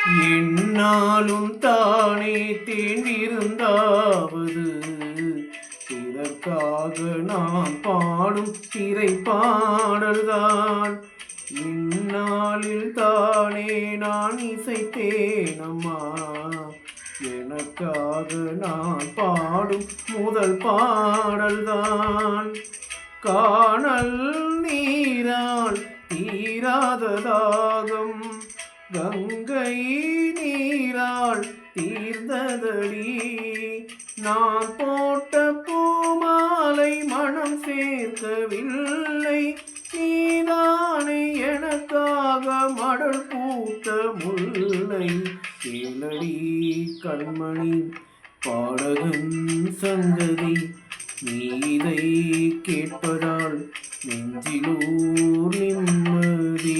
என்னாலும் தானே தேர்ந்திருந்தாவது இதற்காக நான் பாடும் திரை பாடல்தான். இந்நாளில் தானே நான் இசைத்தேனம்மா, எனக்காக நான் பாடும் முதல் பாடல்தான். காணல் நீரால் தீராத தாகம் கங்கை நீரால் தீர்ந்ததடி. நான் போட்ட பூமாலை மனம் சேர்க்கவில்லை, நீதானே எனக்காக மடல் பூத்த முல்லை. கேளடி கண்மணி பாடகன் சங்கதி, நீதை கேட்பதால் நெஞ்சிலூர் நிம்மதி.